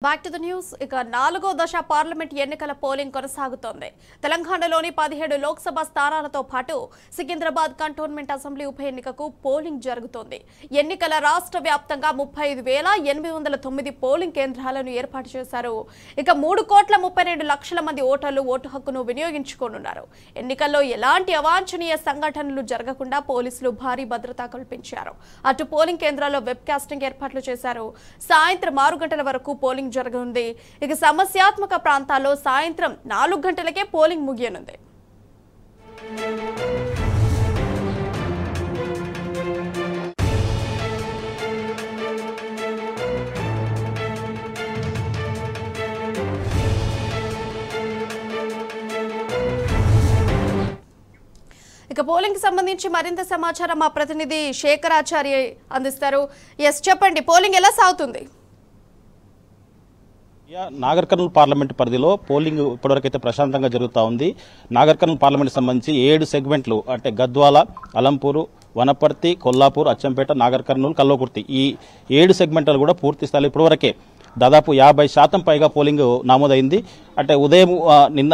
Back to the news. ఇక 4వ దశ పార్లమెంట్ ఎన్నికల పోలింగ్ కొనసాగుతోంది. తెలంగాణలోని 17 లోక్సభ స్థానాలతో పాటు సికింద్రాబాద్ కంటోన్మెంట్ అసెంబ్లీ ఉప ఎన్నికకు పోలింగ్ జరుగుతోంది. ఎన్నికల రాష్ట్ర వ్యాప్తంగా 35,809 పోలింగ్ కేంద్రాలను ఏర్పాటు చేశారు. ఇక 3,32,00,000 మంది ఓటర్లు ఓటు హక్కును వినియోగించుకోనున్నారు. ఎన్నికల్లో ఎలాంటి అవాంఛనీయ సంఘటనలు జరగకుండా పోలీసులు భారీ భద్రత కల్పించారు. అటు పోలింగ్ కేంద్రాల్లో వెబ్ కాస్టింగ్ ఏర్పాట్లు చేశారు. సాయంత్రం 6 గంటల వరకు పోలింగ్ జరగనుంది. ఇక సమస్యాత్మక ప్రాంతాల్లో సాయంత్రం 4 గంటలకే పోలింగ్ ముగియనుంది. ఇక పోలింగ్ సంబంధించి మరింత సమాచారం మా ప్రతినిధి శేఖరాచార్య అందిస్తారు. ఎస్, చెప్పండి, పోలింగ్ ఎలా సాగుతుంది? నాగర్ కర్నూలు పార్లమెంట్ పరిధిలో పోలింగ్ ఇప్పటివరకైతే ప్రశాంతంగా జరుగుతూ ఉంది. నాగర్ కర్నూలు పార్లమెంట్ సంబంధించి 7 సెగ్మెంట్లు అంటే గద్వాల, అలంపూరు, వనపర్తి, కొల్లాపూర్, అచ్చంపేట, నాగర్ కర్నూలు, కల్వకుర్తి ఈ 7 సెగ్మెంట్లు కూడా పూర్తి స్థాయిలో ఇప్పటివరకే దాదాపు 50% పైగా పోలింగ్ నమోదైంది. అంటే ఉదయం నిన్న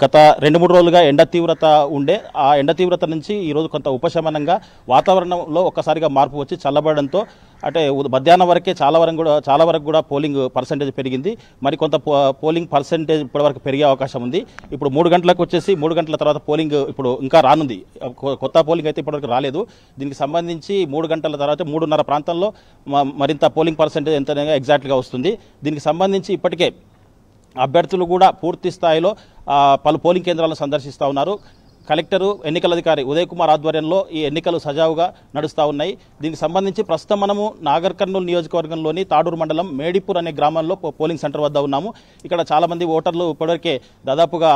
గత 2-3 రోజులుగా ఎండ తీవ్రత ఉండే ఆ ఎండ తీవ్రత నుంచి ఈరోజు కొంత ఉపశమనంగా వాతావరణంలో ఒక్కసారిగా మార్పు వచ్చి చల్లబడడంతో అంటే మధ్యాహ్నం వరకే చాలా వరకు కూడా పోలింగ్ పర్సెంటేజ్ పెరిగింది. మరి కొంత పోలింగ్ పర్సెంటేజ్ ఇప్పటివరకు పెరిగే అవకాశం ఉంది. ఇప్పుడు 3 గంటలకు వచ్చేసి 3 గంటల తర్వాత పోలింగ్ ఇప్పుడు ఇంకా రానుంది. కొత్త పోలింగ్ అయితే ఇప్పటివరకు రాలేదు. దీనికి సంబంధించి 3 గంటల తర్వాత 3:30 ప్రాంతంలో మరింత పోలింగ్ పర్సెంటేజ్ ఎంత ఎగ్జాక్ట్గా వస్తుంది. దీనికి సంబంధించి ఇప్పటికే అభ్యర్థులు కూడా పూర్తి స్థాయిలో పలు పోలింగ్ కేంద్రాలను సందర్శిస్తూ ఉన్నారు. కలెక్టరు, ఎన్నికల అధికారి ఉదయ్ కుమార్ ఆధ్వర్యంలో ఈ ఎన్నికలు సజావుగా నడుస్తూ ఉన్నాయి. దీనికి సంబంధించి ప్రస్తుతం మనము నాగర్ కర్నూలు నియోజకవర్గంలోని తాడూరు మండలం మేడిపూర్ అనే గ్రామంలో పోలింగ్ సెంటర్ వద్ద ఉన్నాము. ఇక్కడ చాలామంది ఓటర్లు ఇప్పటివరకే దాదాపుగా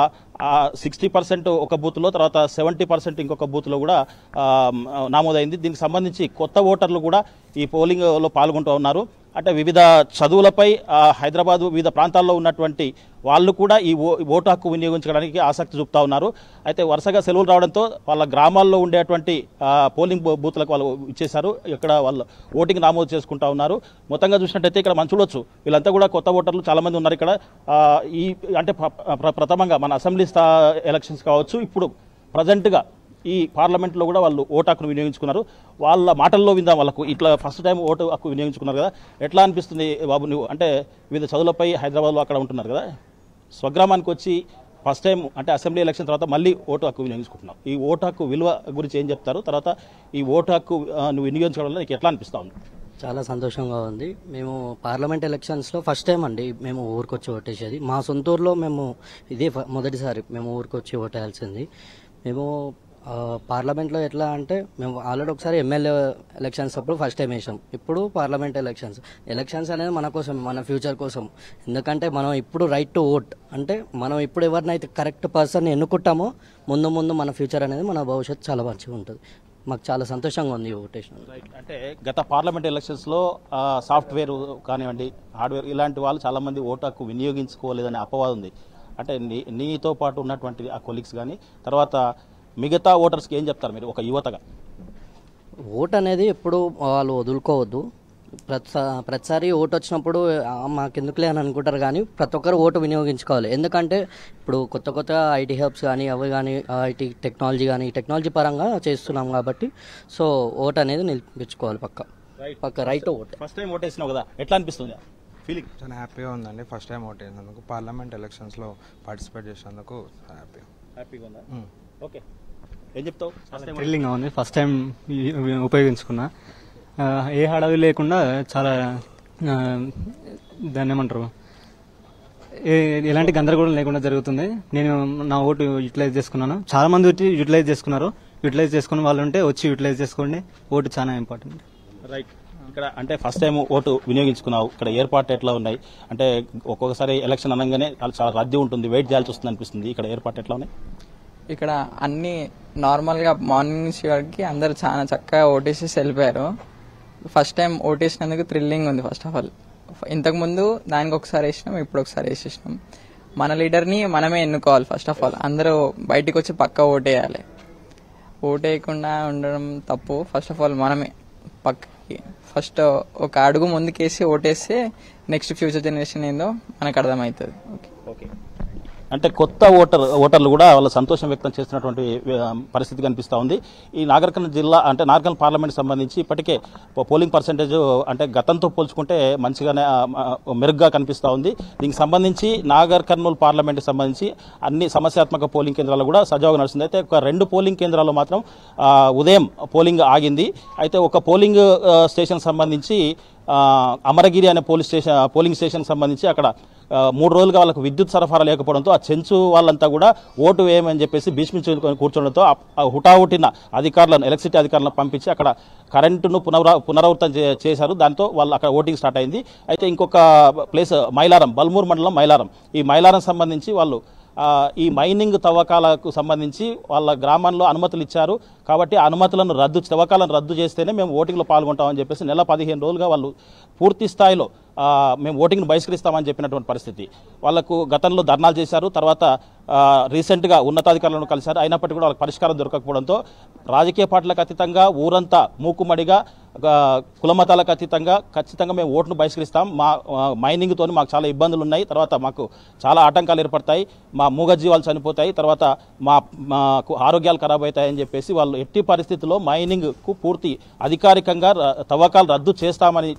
60% ఒక బూత్లో, తర్వాత 70% ఇంకొక బూత్లో కూడా నమోదైంది. దీనికి సంబంధించి కొత్త ఓటర్లు కూడా ఈ పోలింగ్లో పాల్గొంటూ ఉన్నారు. అంటే వివిధ చదువులపై హైదరాబాద్ వివిధ ప్రాంతాల్లో ఉన్నటువంటి వాళ్ళు కూడా ఈ ఓటు హక్కు వినియోగించడానికి ఆసక్తి చూపుతా ఉన్నారు. అయితే వరుసగా సెలవులు రావడంతో వాళ్ళ గ్రామాల్లో ఉండేటువంటి పోలింగ్ బూత్లకు వాళ్ళు ఇచ్చేశారు. ఇక్కడ వాళ్ళు ఓటింగ్ నమోదు చేసుకుంటా ఉన్నారు. మొత్తంగా చూసినట్టయితే ఇక్కడ మనం చూడొచ్చు, వీళ్ళంతా కూడా కొత్త ఓటర్లు చాలామంది ఉన్నారు ఇక్కడ. ఈ అంటే ప్రథమంగా మన అసెంబ్లీ ఎలక్షన్స్ కావచ్చు, ఇప్పుడు ప్రజెంట్గా ఈ పార్లమెంట్లో కూడా వాళ్ళు ఓటు హక్కును వినియోగించుకున్నారు. వాళ్ళ మాటల్లో విందాం. వాళ్ళకు ఇట్లా ఫస్ట్ టైం ఓటు హక్కు వినియోగించుకున్నారు కదా, ఎట్లా అనిపిస్తుంది బాబు? నువ్వు అంటే వివిధ చదువులపై హైదరాబాద్లో అక్కడ ఉంటున్నారు కదా, స్వగ్రామానికి వచ్చి ఫస్ట్ టైం అంటే అసెంబ్లీ ఎలక్షన్ తర్వాత మళ్ళీ ఓటు హక్కు వినియోగించుకుంటున్నావు. ఈ ఓటు హక్కు విలువ గురించి ఏం చెప్తారు? తర్వాత ఈ ఓటు హక్కు నువ్వు వినియోగించడం వల్ల నీకు ఎట్లా అనిపిస్తా ఉంది? చాలా సంతోషంగా ఉంది. మేము పార్లమెంట్ ఎలక్షన్స్లో ఫస్ట్ టైం అండి మేము ఊరికొచ్చి ఓటేసేది. మా సొంత ఊరిలో మేము ఇదే మొదటిసారి మేము ఊరికొచ్చి ఓటేయాల్సింది. మేము పార్లమెంట్లో ఎట్లా అంటే మేము ఆల్రెడీ ఒకసారి ఎమ్మెల్యే ఎలక్షన్స్ అప్పుడు ఫస్ట్ టైం వేసాం. ఇప్పుడు పార్లమెంట్ ఎలక్షన్స్ అనేది మన కోసం, మన ఫ్యూచర్ కోసం. ఎందుకంటే మనం ఇప్పుడు రైట్ టు ఓట్ అంటే మనం ఇప్పుడు ఎవరినైతే కరెక్ట్ పర్సన్ ఎన్నుకుంటామో ముందు మన ఫ్యూచర్ అనేది, మన భవిష్యత్తు చాలా మంచిగా ఉంటుంది. మాకు చాలా సంతోషంగా ఉంది ఓటేషన్. అంటే గత పార్లమెంట్ ఎలక్షన్స్లో సాఫ్ట్వేర్ కానివ్వండి, హార్డ్వేర్ ఇలాంటి వాళ్ళు చాలామంది ఓటు హక్కు వినియోగించుకోలేదనే అపవాదం ఉంది. అంటే నీతో పాటు ఉన్నటువంటి ఆ కొలీగ్స్ కానీ, తర్వాత మిగతా ఓటర్స్కి ఏం చెప్తారు మీరు ఒక యువతగా? ఓట్ అనేది ఎప్పుడు వాళ్ళు వదులుకోవద్దు. ప్రతిసారి ఓటు వచ్చినప్పుడు మాకెందుకులే అని అనుకుంటారు, కానీ ప్రతి ఒక్కరు ఓటు వినియోగించుకోవాలి. ఎందుకంటే ఇప్పుడు కొత్త ఐటీ హబ్స్ కానీ అవి కానీ ఐటీ టెక్నాలజీ పరంగా చేస్తున్నాం కాబట్టి సో ఓట్ అనేది నిలిపించుకోవాలి పక్క right vote. First time vote వేసినావు కదా, ఎట్లా అనిపిస్తుంది ఫీలింగ్? చాలా హ్యాపీగా ఉందండి. ఫస్ట్ టైం ఓట్ వేసినందుకు, పార్లమెంట్ ఎలక్షన్స్లో పార్టిసిపేట్ చేసినందుకు హ్యాపీగా ఉందా? ఓకే, ఏం చెప్తావు? థ్రిల్లింగ్గా ఉంది. First time ఉపయోగించుకున్నా. ఏ హడావి లేకుండా చాలా దాన్ని ఏమంటారు, ఎలాంటి గందరగోళం లేకుండా జరుగుతుంది. నేను నా ఓటు యూటిలైజ్ చేసుకున్నాను. చాలా మంది యూటిలైజ్ చేసుకున్నారు. యూటిలైజ్ చేసుకున్న వాళ్ళు ఉంటే వచ్చి యూటిలైజ్ చేసుకోండి. ఓటు చాలా ఇంపార్టెంట్. రైట్. ఇక్కడ అంటే ఫస్ట్ టైం ఓటు వినియోగించుకున్నావు. ఇక్కడ ఏర్పాటు ఎట్లా ఉన్నాయి? అంటే ఒక్కొక్కసారి ఎలక్షన్ అనగానే చాలా రద్దీ ఉంటుంది, వెయిట్ చేయాల్సి వస్తుంది అనిపిస్తుంది. ఇక్కడ ఏర్పాటు ఎట్లా ఉన్నాయి? ఇక్కడ అన్ని నార్మల్గా మార్నింగ్ నుంచి వరకు అందరు చాలా చక్కగా ఓటేసేసి వెళ్ళిపోయారు. ఫస్ట్ టైం ఓటేసినందుకు థ్రిల్లింగ్ ఉంది. ఫస్ట్ ఆఫ్ ఆల్ ఇంతకుముందు దానికి ఒకసారి వేసినాం, ఇప్పుడు ఒకసారి వేసేసినాం. మన లీడర్ని మనమే ఎన్నుకోవాలి. ఫస్ట్ ఆఫ్ ఆల్ అందరూ బయటికి వచ్చి పక్కా ఓటేయాలి. ఓటేయకుండా ఉండడం తప్పు. ఫస్ట్ ఆఫ్ ఆల్ మనమే పక్కకి ఫస్ట్ ఒక అడుగు ముందుకేసి ఓటేస్తే నెక్స్ట్ ఫ్యూచర్ జనరేషన్ ఏందో మనకు అర్థమవుతుంది. ఓకే, అంటే కొత్త ఓటర్లు కూడా వాళ్ళ సంతోషం వ్యక్తం చేస్తున్నటువంటి పరిస్థితి కనిపిస్తూ ఉంది. ఈ నాగర్ జిల్లా అంటే నాగర్ పార్లమెంట్ సంబంధించి ఇప్పటికే పోలింగ్ పర్సెంటేజ్ అంటే గతంతో పోల్చుకుంటే మంచిగానే మెరుగ్గా కనిపిస్తూ ఉంది. దీనికి సంబంధించి నాగర్ కర్నూలు పార్లమెంట్కి సంబంధించి అన్ని సమస్యాత్మక పోలింగ్ కేంద్రాలు కూడా సజావుగా నడుస్తుంది. అయితే ఒక 2 పోలింగ్ కేంద్రాల్లో మాత్రం ఉదయం పోలింగ్ ఆగింది. అయితే ఒక పోలింగ్ స్టేషన్ సంబంధించి అమరగిరి అనే పోలింగ్ స్టేషన్ సంబంధించి అక్కడ 3 రోజులుగా వాళ్ళకు విద్యుత్ సరఫరా లేకపోవడంతో ఆ చెంచు వాళ్ళంతా కూడా ఓటు వేయమని చెప్పేసి భీష్మించుకొని కూర్చోవడంతో హుటాహుటిన ఎలక్ట్రిసిటీ అధికారులను పంపించి అక్కడ కరెంటును పునరావృతం చేశారు. దాంతో వాళ్ళు అక్కడ ఓటింగ్ స్టార్ట్ అయింది. అయితే ఇంకొక ప్లేస్ మైలారం, బల్మూరు మండలం మైలారం. ఈ మైలారం సంబంధించి వాళ్ళు ఈ మైనింగ్ తవ్వకాలకు సంబంధించి వాళ్ళ గ్రామంలో అనుమతులు ఇచ్చారు కాబట్టి ఆ అనుమతులను తవ్వకాలను రద్దు చేస్తేనే మేము ఓటింగ్లో పాల్గొంటామని చెప్పేసి నెల 15 రోజులుగా వాళ్ళు పూర్తి స్థాయిలో మేము ఓటింగ్ను బహిష్కరిస్తామని చెప్పినటువంటి పరిస్థితి. వాళ్లకు గతంలో ధర్నాలు చేశారు. తర్వాత రీసెంట్గా ఉన్నతాధికారులను కలిశారు. అయినప్పటికీ కూడా వాళ్ళకి పరిష్కారం దొరకకపోవడంతో రాజకీయ పార్టీలకు అతీతంగా ఊరంతా మూకుమ్మడిగా కులమతాలకు అతీతంగా ఖచ్చితంగా మేము ఓటును బహిష్కరిస్తాం. మా మైనింగ్తో మాకు చాలా ఇబ్బందులు ఉన్నాయి. తర్వాత మాకు చాలా ఆటంకాలు ఏర్పడతాయి. మా మూగజీవాలు చనిపోతాయి. తర్వాత మాకు ఆరోగ్యాలు ఖరాబ్ అవుతాయని చెప్పేసి వాళ్ళు ఎట్టి పరిస్థితుల్లో మైనింగ్కు పూర్తి అధికారికంగా తవ్వకాలు రద్దు చేస్తామని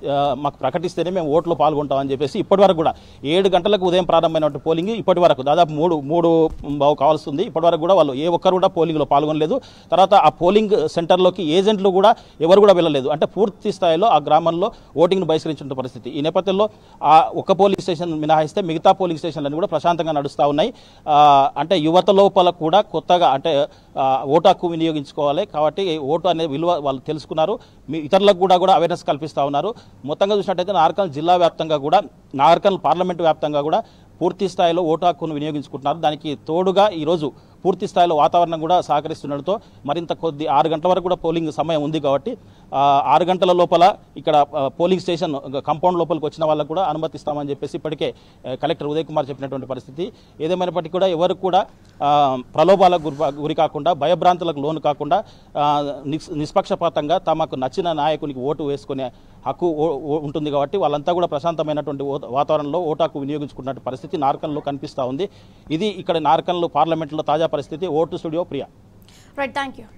మాకు ప్రకటిస్తేనే మేము ఓట్లో పాల్గొంటామని చెప్పేసి ఇప్పటి వరకు కూడా 7 గంటలకు ఉదయం ప్రారంభమైనటువంటి పోలింగ్ ఇప్పటి వరకు దాదాపు మూడు కావాల్సింది. ఇప్పటి వరకు కూడా వాళ్ళు ఏ ఒక్కరు కూడా పోలింగ్లో పాల్గొనలేదు. తర్వాత ఆ పోలింగ్ సెంటర్లోకి ఏజెంట్లు కూడా ఎవరు కూడా వెళ్ళలేదు. అంటే పూర్తి స్థాయిలో ఆ గ్రామంలో ఓటింగ్ను బహిష్కరించిన పరిస్థితి. ఈ నేపథ్యంలో ఆ ఒక పోలింగ్ స్టేషన్ మినహాయిస్తే మిగతా పోలింగ్ స్టేషన్లన్నీ కూడా ప్రశాంతంగా నడుస్తూ ఉన్నాయి. అంటే యువత లోపల కూడా కొత్తగా అంటే ఓటు హక్కు వినియోగించుకోవాలి కాబట్టి ఓటు అనే విలువ వాళ్ళు తెలుసుకున్నారు. ఇతరులకు కూడా అవేర్నెస్ కల్పిస్తూ ఉన్నారు. మొత్తంగా చూసినట్టయితే నాగర్ జిల్లా వ్యాప్తంగా కూడా నాగర్ పార్లమెంటు వ్యాప్తంగా కూడా పూర్తి స్థాయిలో ఓటు హక్కును వినియోగించుకుంటున్నారు. దానికి తోడుగా ఈరోజు పూర్తి స్థాయిలో వాతావరణం కూడా సహకరిస్తుండటంతో మరింత 6 గంటల వరకు కూడా పోలింగ్ సమయం ఉంది కాబట్టి 6 గంటల లోపల ఇక్కడ పోలింగ్ స్టేషన్ కాంపౌండ్ లోపలికి వచ్చిన వాళ్ళకు కూడా అనుమతిస్తామని చెప్పేసి ఇప్పటికే కలెక్టర్ ఉదయ్ కుమార్ చెప్పినటువంటి పరిస్థితి. ఏదేమైనప్పటికీ కూడా ఎవరు కూడా ప్రలోభాలకు గురి కాకుండా భయభ్రాంతులకు లోను కాకుండా నిష్పక్షపాతంగా తమకు నచ్చిన నాయకునికి ఓటు వేసుకునే హక్కు ఉంటుంది కాబట్టి వాళ్ళంతా కూడా ప్రశాంతమైనటువంటి వాతావరణంలో ఓటు హక్కు వినియోగించుకున్న పరిస్థితి నార్కన్లో కనిపిస్తూ ఉంది. ఇది ఇక్కడ నార్కన్లో పార్లమెంట్లో తాజా పరిస్థితి. Vote studio Priya. Right, thank you.